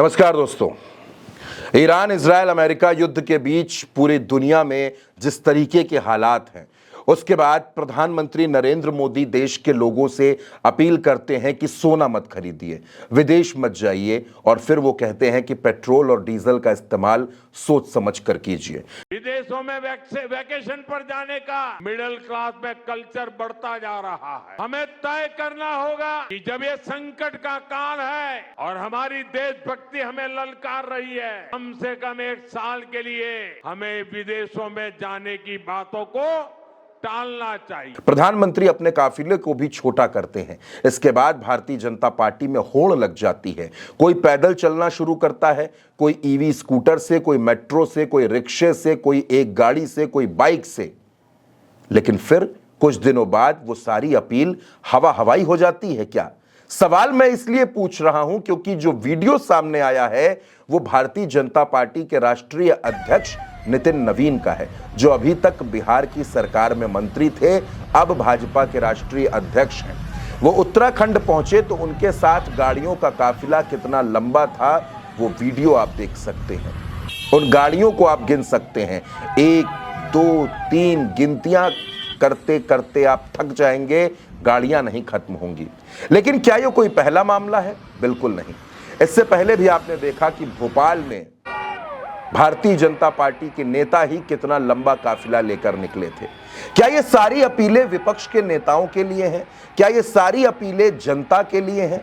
नमस्कार दोस्तों। Iran Israel America युद्ध के बीच पूरी दुनिया में जिस तरीके के हालात हैं, उसके बाद प्रधानमंत्री नरेंद्र मोदी देश के लोगों से अपील करते हैं कि सोना मत खरीदिए, विदेश मत जाइए, और फिर वो कहते हैं कि पेट्रोल और डीजल का इस्तेमाल सोच समझ कर कीजिए। विदेशों में वैकेशन पर जाने का मिडिल क्लास में कल्चर बढ़ता जा रहा है। हमें तय करना होगा कि जब ये संकट का काल है और हमारी देशभक्ति हमें ललकार रही है, कम से कम एक साल के लिए हमें विदेशों में जाने की बातों को टालना चाहिए। प्रधानमंत्री अपने काफिले को भी छोटा करते हैं। इसके बाद भारतीय जनता पार्टी में होड़ लग जाती है। कोई पैदल चलना शुरू करता है, कोई ईवी स्कूटर से, कोई मेट्रो से, कोई रिक्शे से, कोई एक गाड़ी से, कोई बाइक से। लेकिन फिर कुछ दिनों बाद वो सारी अपील हवा हवाई हो जाती है क्या? सवाल मैं इसलिए पूछ रहा हूं क्योंकि जो वीडियो सामने आया है वो भारतीय जनता पार्टी के राष्ट्रीय अध्यक्ष नितिन नवीन का है, जो अभी तक बिहार की सरकार में मंत्री थे, अब भाजपा के राष्ट्रीय अध्यक्ष हैं। वो उत्तराखंड पहुंचे तो उनके साथ गाड़ियों का काफिला कितना लंबा था वो वीडियो आप देख सकते हैं। उन गाड़ियों को आप गिन सकते हैं, 1, 2, 3 गिनतियां करते करते आप थक जाएंगे, गाड़ियां नहीं खत्म होंगी। लेकिन क्या ये कोई पहला मामला है? बिल्कुल नहीं। इससे पहले भी आपने देखा कि भोपाल में भारतीय जनता पार्टी के नेता ही कितना लंबा काफिला लेकर निकले थे। क्या ये सारी अपीलें विपक्ष के नेताओं के लिए हैं? क्या ये सारी अपीलें जनता के लिए हैं?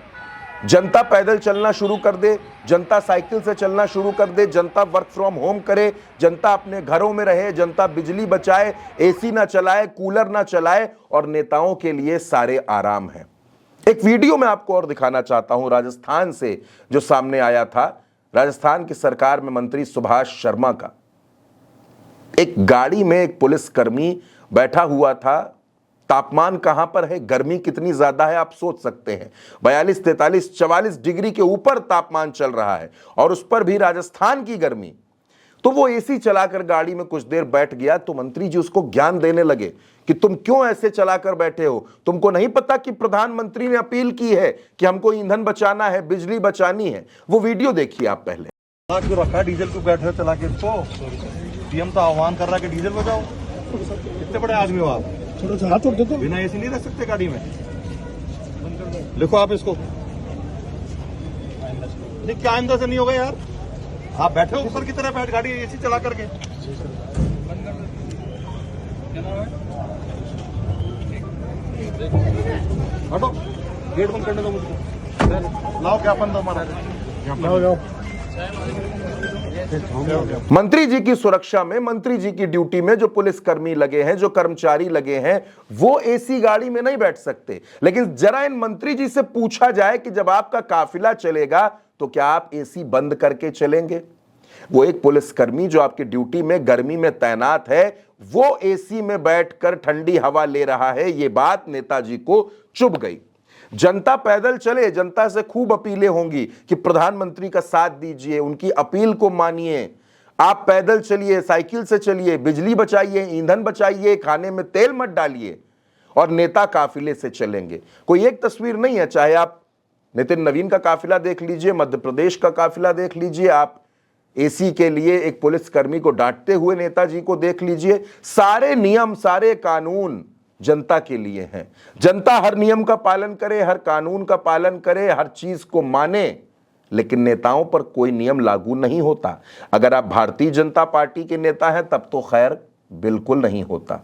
जनता पैदल चलना शुरू कर दे, जनता साइकिल से चलना शुरू कर दे, जनता वर्क फ्रॉम होम करे, जनता अपने घरों में रहे, जनता बिजली बचाए, एसी ना चलाए, कूलर ना चलाए, और नेताओं के लिए सारे आराम हैं। एक वीडियो मैं आपको और दिखाना चाहता हूं राजस्थान से जो सामने आया था। राजस्थान की सरकार में मंत्री सुभाष शर्मा का एक गाड़ी में एक पुलिसकर्मी बैठा हुआ था। तापमान कहां पर है, गर्मी कितनी ज्यादा है आप सोच सकते हैं। 42, 43, 44 डिग्री के ऊपर तापमान चल रहा है, और उस पर भी राजस्थान की गर्मी। तो वो एसी चलाकर गाड़ी में कुछ देर बैठ गया तो मंत्री जी उसको ज्ञान देने लगे कि तुम क्यों ऐसे चलाकर बैठे हो, तुमको नहीं पता कि प्रधानमंत्री ने अपील की है कि हमको ईंधन बचाना है, बिजली बचानी है। वो वीडियो देखिए आप पहले। क्यों रखा डीजल को बैठे हो चला के इसको? पीएम तो आह्वान कर रहा है कि डीजल बचाओ। कितने बड़े आदमी हो आप? थोड़ा सा हाथ उठ दो तो। बिना एसी नहीं रख सकते गाड़ी में। लिखो आप इसको। नहीं क्या आइंदा से नहीं होगा यार, आप बैठे हो ऊपर की तरह बैठ गाड़ी एसी चला करके। हटो, गेट बंद करने दो मुझको। लाओ ज्ञापन दो हमारा। जाओ। मंत्री जी की सुरक्षा में, मंत्री जी की ड्यूटी में जो पुलिसकर्मी लगे हैं, जो कर्मचारी लगे हैं, वो एसी गाड़ी में नहीं बैठ सकते। लेकिन जरा इन मंत्री जी से पूछा जाए कि जब आपका काफिला चलेगा तो क्या आप एसी बंद करके चलेंगे? वो एक पुलिसकर्मी जो आपकी ड्यूटी में गर्मी में तैनात है, वो एसी में बैठकर ठंडी हवा ले रहा है। ये बात नेताजी को चुभ गई। जनता पैदल चले, जनता से खूब अपीलें होंगी कि प्रधानमंत्री का साथ दीजिए, उनकी अपील को मानिए, आप पैदल चलिए, साइकिल से चलिए, बिजली बचाइए, ईंधन बचाइए, खाने में तेल मत डालिए, और नेता काफिले से चलेंगे। कोई एक तस्वीर नहीं है, चाहे आप नितिन नवीन का काफिला देख लीजिए, मध्य प्रदेश का काफिला देख लीजिए, आप एसी के लिए एक पुलिसकर्मी को डांटते हुए नेताजी को देख लीजिए। सारे नियम, सारे कानून जनता के लिए हैं। जनता हर नियम का पालन करे, हर कानून का पालन करे, हर चीज को माने, लेकिन नेताओं पर कोई नियम लागू नहीं होता। अगर आप भारतीय जनता पार्टी के नेता हैं तब तो खैर बिल्कुल नहीं होता।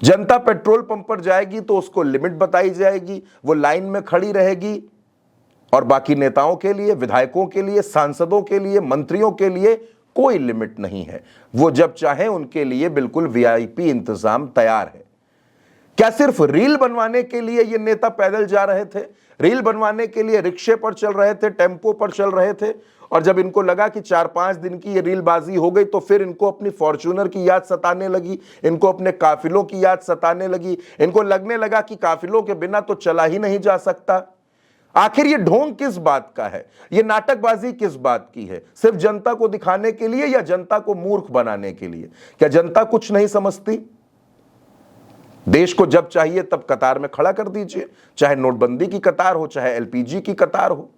जनता पेट्रोल पंप पर जाएगी तो उसको लिमिट बताई जाएगी, वो लाइन में खड़ी रहेगी, और बाकी नेताओं के लिए, विधायकों के लिए, सांसदों के लिए, मंत्रियों के लिए कोई लिमिट नहीं है। वो जब चाहे उनके लिए बिल्कुल वीआईपी इंतजाम तैयार है। क्या सिर्फ रील बनवाने के लिए ये नेता पैदल जा रहे थे? रील बनवाने के लिए रिक्शे पर चल रहे थे, टेम्पो पर चल रहे थे, और जब इनको लगा कि 4-5 दिन की ये रीलबाजी हो गई तो फिर इनको अपनी फॉर्च्यूनर की याद सताने लगी, इनको अपने काफिलों की याद सताने लगी, इनको लगने लगा कि काफिलों के बिना तो चला ही नहीं जा सकता। आखिर ये ढोंग किस बात का है? ये नाटकबाजी किस बात की है? सिर्फ जनता को दिखाने के लिए या जनता को मूर्ख बनाने के लिए? क्या जनता कुछ नहीं समझती? देश को जब चाहिए तब कतार में खड़ा कर दीजिए, चाहे नोटबंदी की कतार हो, चाहे एलपीजी की कतार हो।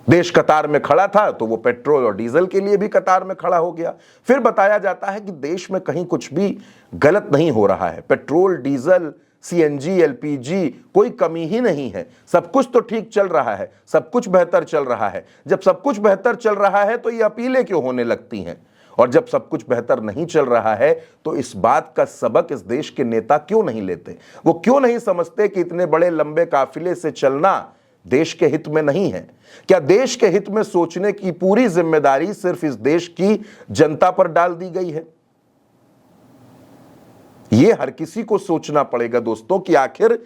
देश कतार में खड़ा था तो वो पेट्रोल और डीजल के लिए भी कतार में खड़ा हो गया। फिर बताया जाता है कि देश में कहीं कुछ भी गलत नहीं हो रहा है, पेट्रोल, डीजल, सीएनजी, एलपीजी, कोई कमी ही नहीं है, सब कुछ तो ठीक चल रहा है, सब कुछ बेहतर चल रहा है। जब सब कुछ बेहतर चल रहा है तो ये अपीलें क्यों होने लगती हैं? और जब सब कुछ बेहतर नहीं चल रहा है तो इस बात का सबक इस देश के नेता क्यों नहीं लेते? वो क्यों नहीं समझते कि इतने बड़े लंबे काफिले से चलना देश के हित में नहीं है? क्या देश के हित में सोचने की पूरी जिम्मेदारी सिर्फ इस देश की जनता पर डाल दी गई है? यह हर किसी को सोचना पड़ेगा दोस्तों कि आखिर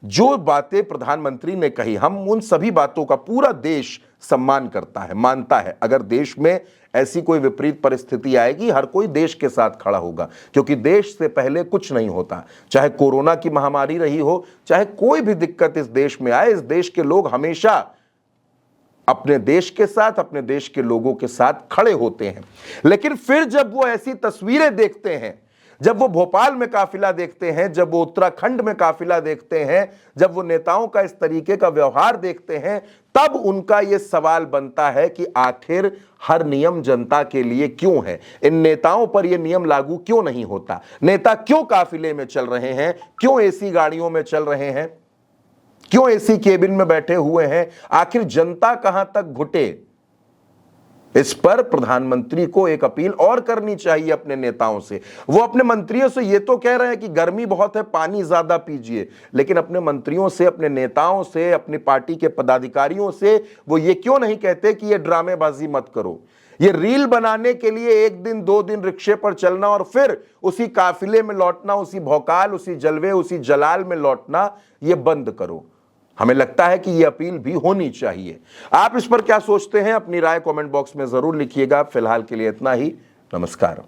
जो बातें प्रधानमंत्री ने कही, हम उन सभी बातों का पूरा देश सम्मान करता है, मानता है। अगर देश में ऐसी कोई विपरीत परिस्थिति आएगी, हर कोई देश के साथ खड़ा होगा, क्योंकि देश से पहले कुछ नहीं होता। चाहे कोरोना की महामारी रही हो, चाहे कोई भी दिक्कत इस देश में आए, इस देश के लोग हमेशा अपने देश के साथ, अपने देश के लोगों के साथ खड़े होते हैं। लेकिन फिर जब वो ऐसी तस्वीरें देखते हैं, जब वो भोपाल में काफिला देखते हैं, जब वो उत्तराखंड में काफिला देखते हैं, जब वो नेताओं का इस तरीके का व्यवहार देखते हैं, तब उनका ये सवाल बनता है कि आखिर हर नियम जनता के लिए क्यों है? इन नेताओं पर ये नियम लागू क्यों नहीं होता? नेता क्यों काफिले में चल रहे हैं? क्यों एसी गाड़ियों में चल रहे हैं? क्यों एसी केबिन में बैठे हुए हैं? आखिर जनता कहां तक घुटे? इस पर प्रधानमंत्री को एक अपील और करनी चाहिए अपने नेताओं से। वो अपने मंत्रियों से ये तो कह रहे हैं कि गर्मी बहुत है, पानी ज्यादा पीजिए, लेकिन अपने मंत्रियों से, अपने नेताओं से, अपनी पार्टी के पदाधिकारियों से वो ये क्यों नहीं कहते कि ये ड्रामेबाजी मत करो? ये रील बनाने के लिए 1 दिन 2 दिन रिक्शे पर चलना और फिर उसी काफिले में लौटना, उसी भौकाल, उसी जलवे, उसी जलाल में लौटना, ये बंद करो। हमें लगता है कि यह अपील भी होनी चाहिए। आप इस पर क्या सोचते हैं? अपनी राय कमेंट बॉक्स में जरूर लिखिएगा। फिलहाल के लिए इतना ही। नमस्कार।